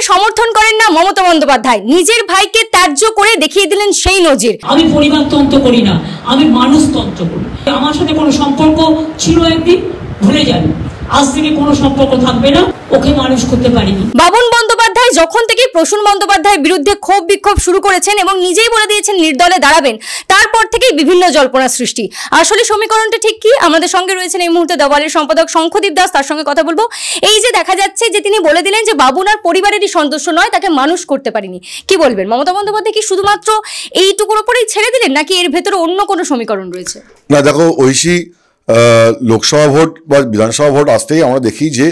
সমর্থন করেন না মমতা বন্দ্যোপাধ্যায়, নিজের ভাইকে ত্যায্য করে দেখিয়ে দিলেন সেই নজির। আমি পরিবারতন্ত্র করি না, আমি মানুষতন্ত্র করি। আমার সাথে কোনো সম্পর্ক ছিল একদিন, ভুলে যান, আজ থেকে কোনো সম্পর্ক থাকবে না, ওকে মানুষ করতে পারিনি। বাবুন বন্দ্যোপাধ্যায় যখন থেকে প্রসূন বন্দ্যোপাধ্যায়ের বিরুদ্ধে ক্ষোভ বিক্ষোভ শুরু করেছেন এবং নিজেই বলে দিয়েছেন নির্দলে দাঁড়াবেন, তারপর থেকেই বিভিন্ন জল্পনা সৃষ্টি। আসলে সমীকরণটা ঠিক কি? আমাদের সঙ্গে রয়েছেন এই মুহূর্তে দেওয়ালের সম্পাদক শঙ্খদীপ দাস, তার সঙ্গে কথা বলবো। এই যে দেখা যাচ্ছে যে তিনি বলে দিলেন যে বাবুন আর পরিবারেরই সদস্য নয়, তাকে মানুষ করতে পারিনি, কি বলবেন? মমতা বন্দ্যোপাধ্যায় কি শুধুমাত্র এইটুকুর উপরেই ছেড়ে দিলেন, নাকি এর ভেতরে অন্য কোনো সমীকরণ রয়েছে? না দেখো, ঐশী, লোকসভা ভোট বা বিধানসভা ভোট আসতেই আমরা দেখি যে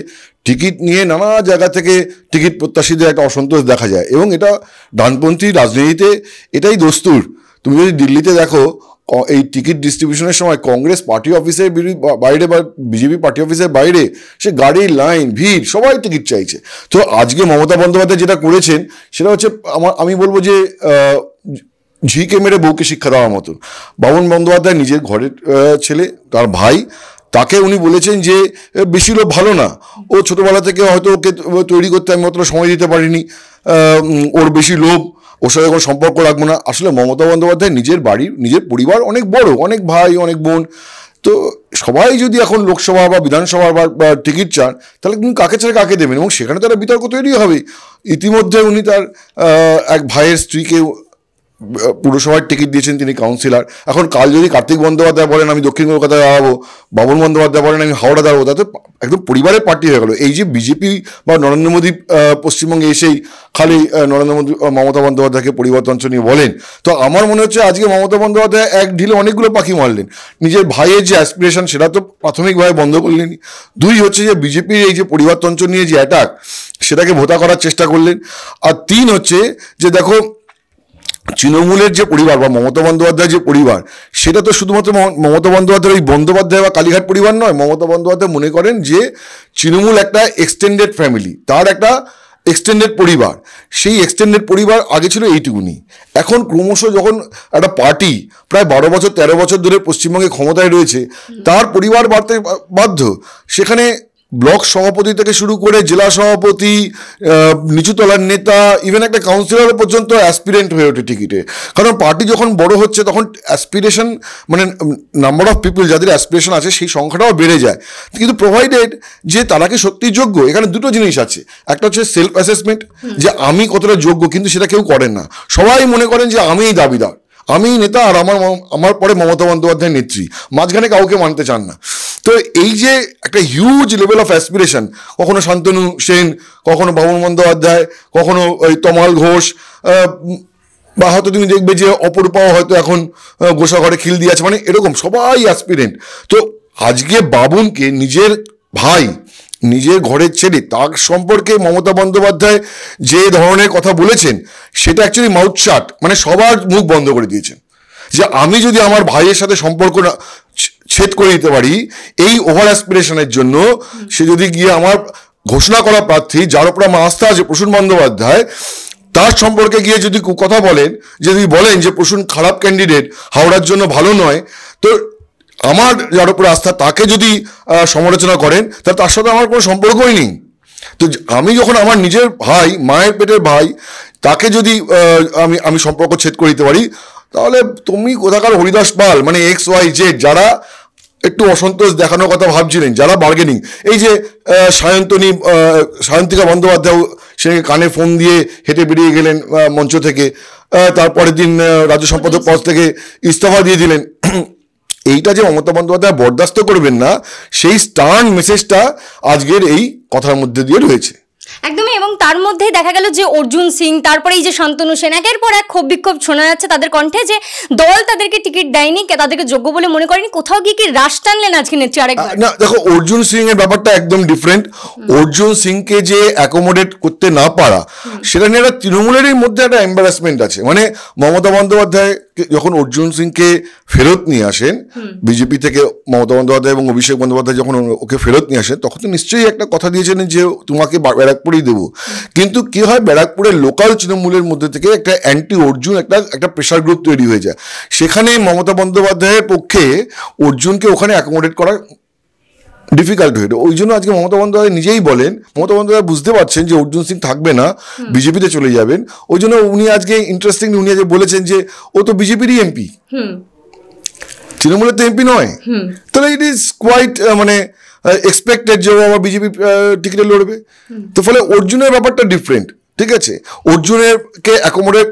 টিকিট নিয়ে নানা জায়গা থেকে টিকিট প্রত্যাশীদের একটা অসন্তোষ দেখা যায়, এবং এটা ডানপন্থী রাজনীতিতে এটাই দস্তুর। তুমি যদি দিল্লিতে দেখো, এই টিকিট ডিস্ট্রিবিউশনের সময় কংগ্রেস পার্টি অফিসের বাইরে বা বিজেপি পার্টি অফিসের বাইরে সে গাড়ির লাইন, ভিড়, সবাই টিকিট চাইছে। তো আজকে মমতা বন্দ্যোপাধ্যায় যেটা করেছেন সেটা হচ্ছে আমি বলবো যে ঝিকে মেরে বউকে শিক্ষা দেওয়ার মতন। বাবুন বন্দ্যোপাধ্যায় নিজের ঘরের ছেলে, তার ভাই, তাকে উনি বলেছেন যে বেশি লোভ ভালো না, ও ছোটোবেলা থেকে হয়তো ওকে তৈরি করতে আমি অতটা সময় দিতে পারিনি, ওর বেশি লোভ, ওর সাথে কোনো সম্পর্ক রাখবো না। আসলে মমতা বন্দ্যোপাধ্যায় নিজের বাড়ির, নিজের পরিবার অনেক বড়, অনেক ভাই, অনেক বোন। তো সবাই যদি এখন লোকসভা বা বিধানসভা বা টিকিট চান, তাহলে কিন্তু কাকে ছেড়ে কাকে দেবেন, এবং সেখানে তারা বিতর্ক তৈরি হবে। ইতিমধ্যে উনি তার এক ভাইয়ের স্ত্রীকে পুরসভার টিকিট দিয়েছেন, তিনি কাউন্সিলর। এখন কাল যদি কার্তিক বন্দ্যোপাধ্যায় বলেন আমি দক্ষিণ কলকাতায় দাঁড়াবো, বাবুন বন্দ্যোপাধ্যায় বলেন আমি হাওড়া দাঁড়াবো, তাতে একদম পরিবারের পার্টি হয়ে গেল। এই যে বিজেপি বা নরেন্দ্র মোদী পশ্চিমবঙ্গে এসেই খালি নরেন্দ্র মোদী মমতা বন্দ্যোপাধ্যায়কে পরিবর্তন নিয়ে বলেন, তো আমার মনে হচ্ছে আজকে মমতা বন্দ্যোপাধ্যায় এক ঢিলে অনেকগুলো পাখি মারলেন। নিজের ভাইয়ের যে অ্যাসপিরেশন সেটা তো প্রাথমিকভাবে বন্ধ করলেন। দুই হচ্ছে যে বিজেপির এই যে পরিবর্তন নিয়ে যে অ্যাটাক, সেটাকে ভোতা করার চেষ্টা করলেন। আর তিন হচ্ছে যে দেখো, তৃণমূলের যে পরিবার বা মমতা বন্দ্যোপাধ্যায়ের যে পরিবার, সেটা তো শুধুমাত্র মমতা বন্দ্যোপাধ্যায়ের ওই বন্দ্যোপাধ্যায় বা কালীঘাট পরিবার নয়। মমতা বন্দ্যোপাধ্যায় মনে করেন যে তৃণমূল একটা এক্সটেন্ডেড ফ্যামিলি, তার একটা এক্সটেন্ডেড পরিবার। সেই এক্সটেন্ডেড পরিবার আগে ছিল এইটুকুনি, এখন ক্রমশ যখন একটা পার্টি প্রায় 12 বছর 13 বছর ধরে পশ্চিমবঙ্গে ক্ষমতায় রয়েছে, তার পরিবার বাড়তে বাধ্য। সেখানে ব্লক সভাপতি থেকে শুরু করে জেলা সভাপতি, নিচুতলার নেতা, ইভেন একটা কাউন্সিলর পর্যন্ত অ্যাসপিরেন্ট হয়ে ওঠে টিকিটে। কারণ পার্টি যখন বড় হচ্ছে তখন অ্যাসপিরেশন, মানে নাম্বার অফ পিপল যাদের অ্যাসপিরেশন আছে সেই সংখ্যাটাও বেড়ে যায়। কিন্তু প্রোভাইডেড যে তারা কি সত্যিই যোগ্য। এখানে দুটো জিনিস আছে, একটা হচ্ছে সেলফ অ্যাসেসমেন্ট, যে আমি কতটা যোগ্য, কিন্তু সেটা কেউ করেন না। সবাই মনে করেন যে আমিই দাবিদার, আমি নেতা, আর আমার পরে মমতা বন্দ্যোপাধ্যায় নেত্রী, মাঝখানে কাউকে মানতে চান না। তো এই যে একটা হিউজ লেভেল অফ অ্যাসপিরেশন, কখনো শান্তনু সেন, কখনো বাবুন বন্দ্যোপাধ্যায়, কখনো ওই তমাল ঘোষ, বা হয়তো তুমি দেখবে যে অপরূপাও হয়তো এখন গোসাঘরে খিল দিয়ে আছে, মানে এরকম সবাই অ্যাসপিরেন্ট। তো আজকে বাবুনকে নিজের ভাই, নিজের ঘরের ছেলে, তার সম্পর্কে মমতা বন্দ্যোপাধ্যায় যে ধরনের কথা বলেছেন সেটা অ্যাকচুয়ালি মাউথশাট, মানে সবার মুখ বন্ধ করে দিয়েছেন। যে আমি যদি আমার ভাইয়ের সাথে সম্পর্ক না ছেদ করে দিতে পারি এই ওভার অ্যাসপিরেশনের জন্য, সে যদি গিয়ে আমার ঘোষণা করা প্রার্থী, যার উপর আমার আস্থা আছে, প্রসূন বন্দ্যোপাধ্যায়, তার সম্পর্কে গিয়ে যদি কথা বলেন, যদি বলেন যে প্রসূন খারাপ ক্যান্ডিডেট, হাওড়ার জন্য ভালো নয়, তো আমার যার উপর আস্থা তাকে যদি সমালোচনা করেন, তাহলে তার সাথে আমার কোনো সম্পর্কই নেই। তো আমি যখন আমার নিজের ভাই, মায়ের পেটের ভাই, তাকে যদি আমি সম্পর্ক ছেদ করে দিতে পারি, তাহলে তুমি কোথাকার হরিদাস পাল, মানে XYZ যারা একটু অসন্তোষ দেখানোর কথা ভাবছিলেন, যারা বার্গেনিং, এই যে সায়ন্তিকা বন্দ্যোপাধ্যায় সে কানে ফোন দিয়ে হেঁটে বেরিয়ে গেলেন মঞ্চ থেকে, তারপরের দিন রাজ্য সম্পাদক পদ থেকে ইস্তফা দিয়ে দিলেন। এইটা যে মমতা বন্দ্যোপাধ্যায় বরদাস্ত করবেন না, সেই স্টার্ন মেসেজটা আজকের এই কথার মধ্যে দিয়ে রয়েছে একদমই। এবং তার মধ্যেই দেখা গেল যে অর্জুন সিং, তারপরে এই যে শান্তনু সেন, একের পর এক ক্ষোভ বিক্ষোভ শোনা যাচ্ছে তাদের কণ্ঠে যে দল তাদেরকে টিকিট দেয়নি, তাদেরকে যোগ্য বলে মনে করেনি। কোথাও গিয়ে কি রাশ টানলেন আজকে নেত্রী আরেকবার? না দেখো, অর্জুন সিং এর ব্যাপারটা একদম ডিফারেন্ট। অর্জুন সিংকে যে অ্যাকোমোডেট করতে না পারা, সেটা নিয়ে একটা তৃণমূলেরই মধ্যে একটা এম্বারাসমেন্ট আছে। মানে মমতা বন্দ্যোপাধ্যায় যখন অর্জুন সিংকে ফেরত নিয়ে আসেন বিজেপি থেকে, মমতা বন্দ্যোপাধ্যায় এবং অভিষেক বন্দ্যোপাধ্যায় যখন ওকে ফেরত নিয়ে আসেন, তখন তো নিশ্চয়ই একটা কথা দিয়েছিলেন যে তোমাকে ব্যারাকপুরেই দেবো। কিন্তু কি হয়, ব্যারাকপুরের লোকাল তৃণমূলের মধ্যে থেকে একটা অ্যান্টি অর্জুন একটা প্রেশার গ্রুপ তৈরি হয়ে যায়। সেখানে মমতা বন্দ্যোপাধ্যায়ের পক্ষে অর্জুনকে ওখানে অ্যাকোমোডেট করা ডিফিকাল্ট হয়ে ওই জন্য আজকে মমতা বন্দ্যোপাধ্যায় নিজেই বলেন, মমতা বন্দ্যোপাধ্যায় বুঝতে পারছেন যে অর্জুন সিং থাকবে না, বিজেপিতে চলে যাবেন। ওই জন্য উনি আজকে ইন্টারেস্টিং উনি আজকে বলেছেন যে ও তো বিজেপিরই এমপি, তৃণমূলের তো এমপি নয়। তাহলে ইট ইজ কোয়াইট মানে এক্সপেক্টেড যে ও আবার বিজেপি টিকিটে লড়বে। তো ফলে অর্জুনের ব্যাপারটা ডিফারেন্ট, ঠিক আছে। অর্জুনেরকে অ্যাকোমোডেট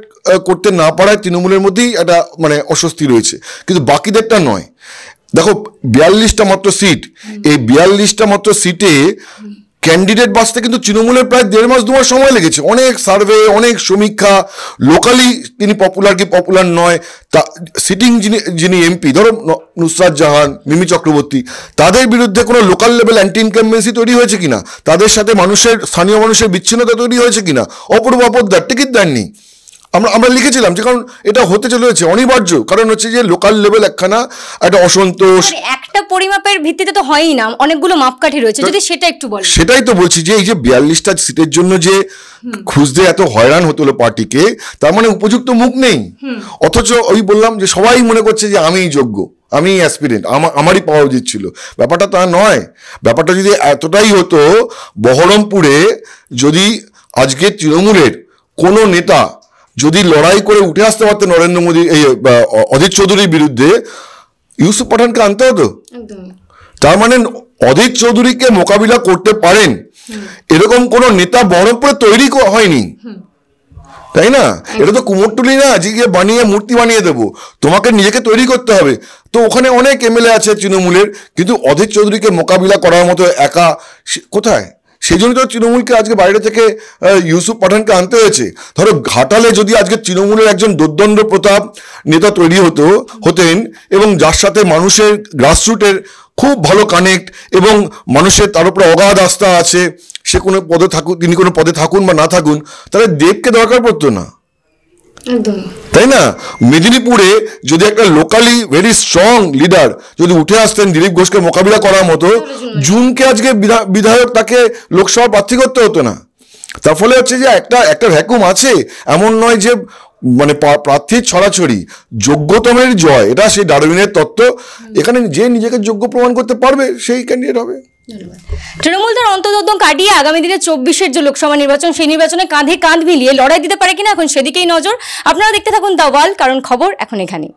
করতে না পারায় তৃণমূলের মধ্যেই একটা মানে অস্বস্তি রয়েছে, কিন্তু বাকিদেরটা নয়। দেখো 42টা মাত্র সিট, এই 42টা মাত্র সিটে ক্যান্ডিডেট বাঁচতে কিন্তু তৃণমূলের প্রায় 1.5 মাস 2 মাস সময় লেগেছে। অনেক সার্ভে, অনেক সমীক্ষা, লোকালি তিনি পপুলার কি পপুলার নয়, তা সিটিং যিনি এমপি ধরো নুসরাত জাহান, মিমি চক্রবর্তী, তাদের বিরুদ্ধে কোনো লোকাল লেভেল অ্যান্টি ইনকামবেন্সি তৈরি হয়েছে কিনা, তাদের সাথে স্থানীয় মানুষের বিচ্ছিন্নতা তৈরি হয়েছে কিনা। অপূর্ব পোদ্দার টিকিট দেননি, আমরা লিখেছিলাম যে কারণ এটা হতে চলেছে অনিবার্য, কারণ হচ্ছে যে লোকাল লেভেল একটা অসন্তোষ, একটা পরিমাপের ভিত্তিতে তো হয়ই না, অনেকগুলো মাপকাঠি রয়েছে, যদি সেটা একটু বল। সেটাই তো বলছি যে এই যে 42টা সিটের জন্য যে খুঁজতে এত হয়রান হতে হলো পার্টিকে, তার মানে উপযুক্ত মুখ নেই। অথচ ওই বললাম যে সবাই মনে করছে যে আমিই যোগ্য, আমি অ্যাসপিরেন্ট, আমারই পাওয়া উচিত ছিল। ব্যাপারটা তা নয়। ব্যাপারটা যদি এতটাই হতো, বহরমপুরে যদি আজকে তৃণমূলের কোনো নেতা যদি লড়াই করে উঠে আসতে পারতেন নরেন্দ্র মোদী এই অধীর চৌধুরীর বিরুদ্ধে, ইউসুফ পাঠানকে আনতে হতো। তার মানে অধীর চৌধুরীকে মোকাবিলা করতে পারেন এরকম কোন নেতা বহরমপুরে তৈরি হয়নি, তাই না? এটা তো কুমোরটুলি না যে গিয়ে বানিয়ে মূর্তি বানিয়ে দেবো, তোমাকে নিজেকে তৈরি করতে হবে। তো ওখানে অনেক এমএলএ আছে তৃণমূলের, কিন্তু অধীর চৌধুরীকে মোকাবিলা করার মতো একা কোথায়? সেই জন্য তো তৃণমূলকে আজকে বাইরে থেকে ইউসুফ পাঠানকে আনতে হয়েছে। ধরো ঘাটালে যদি আজকে তৃণমূলের একজন দুর্দণ্ড প্রতাপ নেতা তৈরি হতেন এবং যার সাথে মানুষের গ্রাসরুটের খুব ভালো কানেক্ট এবং মানুষের তার উপরে অগাধ আস্থা আছে, সে কোনো পদে থাকুন, তিনি কোনো পদে থাকুন বা না থাকুন, তাহলে দেবকে দরকার পড়তো না, তাই না? মেদিনীপুরে যদি একটা লোকালি ভেরি স্ট্রং লিডার যদি উঠে আসতেন দিলীপ ঘোষকে মোকাবিলা করার মতো, জুনকে আজকে বিধায়ক তাকে লোকসভা প্রার্থী করতে হতো না। তার ফলে হচ্ছে যে একটা ভ্যাকুম আছে, এমন নয় যে মানে প্রার্থীর ছড়াছড়ি, যোগ্যতমের জয়, এটা সেই ডারউইনের তত্ত্ব। এখানে যে নিজেকে যোগ্য প্রমাণ করতে পারবে সেই ক্যান্ডিডেট হবে। তৃণমূল তার অন্তর্দ্বন্দ্ব কাটিয়ে আগামী দিনে 24-এর যে লোকসভা নির্বাচন, সেই নির্বাচনে কাঁধে কাঁধ মিলিয়ে লড়াই দিতে পারে কিনা, এখন সেদিকেই নজর। আপনারা দেখতে থাকুন দ্য ওয়াল, কারণ খবর এখন এখানে।